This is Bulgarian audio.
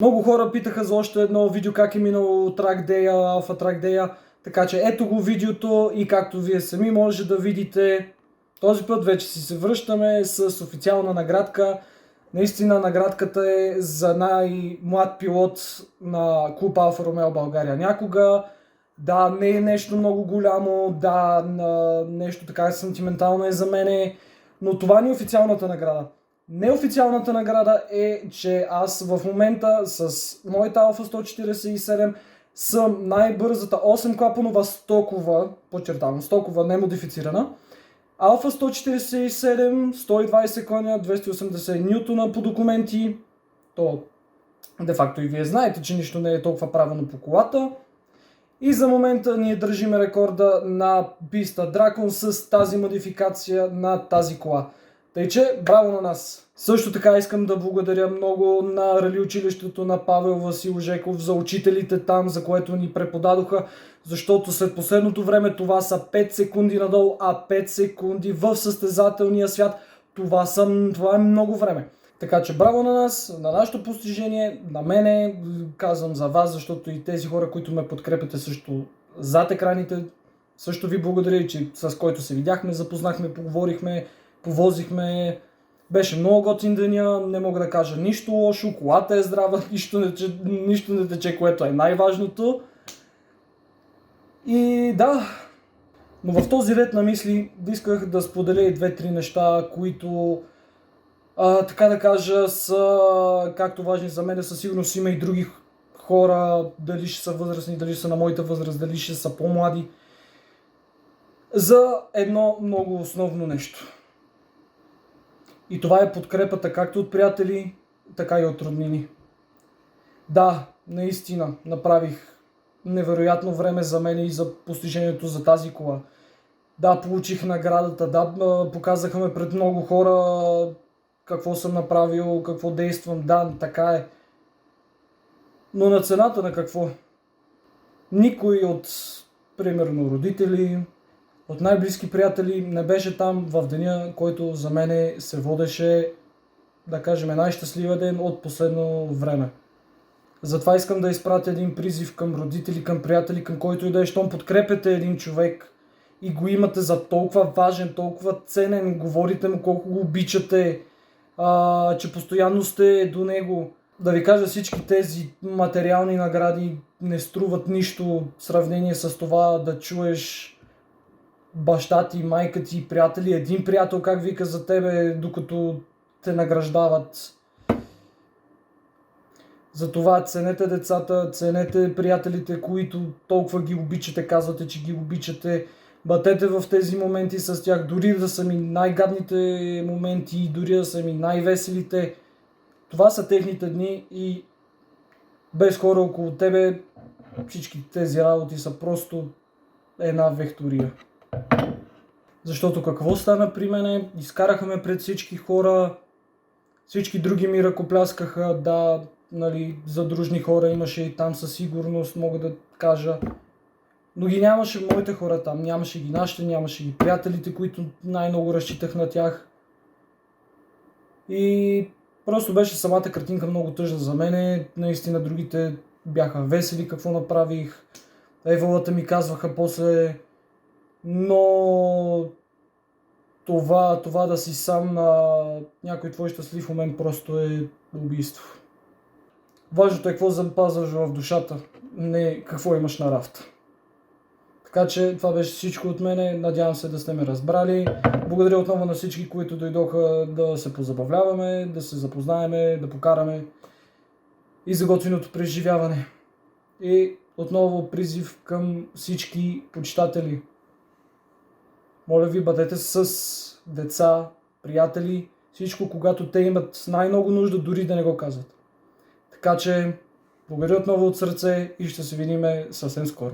Много хора питаха за още едно видео как е минало Track Day, Alpha Track Day, така че ето го видеото и както вие сами може да видите, този път вече си се връщаме с официална наградка. Наистина наградката е за най-млад пилот на Клуб Алфа Ромео България някога. Да, не е нещо много голямо, да, нещо така сантиментално е за мене, но това не е официалната награда. Неофициалната награда е, че аз в момента с моята Alpha 147 съм най-бързата 8-клапанова стокова, подчертавам, стокова, не модифицирана. Alpha 147, 120 коня, 280 нютона по документи. То, де-факто и вие знаете, че нищо не е толкова правилно по колата. И за момента ние държиме рекорда на писта Дракон с тази модификация на тази кола. Тъй че, браво на нас! Също така искам да благодаря много на рали училището на Павел Васил Жеков за учителите там, за което ни преподадоха, защото след последното време това са 5 секунди надолу, а 5 секунди в състезателния свят, това е много време. Така че браво на нас, на нашето постижение, на мене, казвам за вас, защото и тези хора, които ме подкрепяте също зад екраните, също ви благодаря, че с който се видяхме, запознахме, поговорихме, повозихме. Беше много готин деня, не мога да кажа нищо лошо, колата е здрава, нищо не тече, което е най-важното. И да, но в този ред на мисли исках да споделя и 2-3 неща, които така да кажа са както важни за мен, със сигурност има и други хора, дали ще са възрастни, дали ще са на моята възраст, дали ще са по-млади, за едно много основно нещо. И това е подкрепата както от приятели, така и от роднини. Да, наистина направих невероятно време за мен и за постижението за тази кола. Да, получих наградата, да, показаха ме пред много хора какво съм направил, какво действам, да, така е. Но на цената на какво? Никой от, примерно, родители, от най-близки приятели не беше там в деня, който за мене се водеше, да кажем, най-щастливия ден от последно време. Затова искам да изпратя един призив към родители, към приятели, към който и да е, щом подкрепяте един човек и го имате за толкова важен, толкова ценен, говорите му колко го обичате, че постоянно сте до него. Да ви кажа, всички тези материални награди не струват нищо в сравнение с това да чуеш баща ти, майка ти, приятели, един приятел как вика за тебе, докато те награждават. Затова ценете децата, ценете приятелите, които толкова ги обичате, казвате, че ги обичате. Бъдете в тези моменти с тях, дори да са ми най-гадните моменти, дори да са ми най-веселите. Това са техните дни и без хора около тебе всички тези работи са просто една вехтория. Защото какво стана при мене? Изкараха ме пред всички хора, всички други ми ръкопляскаха, да, нали, задружни хора имаше и там със сигурност, мога да кажа. Но ги нямаше моите хора там, нямаше ги нашите, нямаше ги приятелите, които най-много разчитах на тях. И просто беше самата картинка много тъжна за мене, наистина другите бяха весели какво направих, еволата ми казваха после, но това да си сам на някой твой щастлив момент просто е убийство. Важното е какво запазваш в душата, не какво имаш на рафта. Така че това беше всичко от мене, надявам се да сте ме разбрали. Благодаря отново на всички, които дойдоха да се позабавляваме, да се запознаеме, да покараме и за готиното преживяване. И отново призив към всички почитатели. Моля ви, бъдете с деца, приятели, всичко, когато те имат най-много нужда, дори да не го казват. Така че, благодаря отново от сърце и ще се видим съвсем скоро.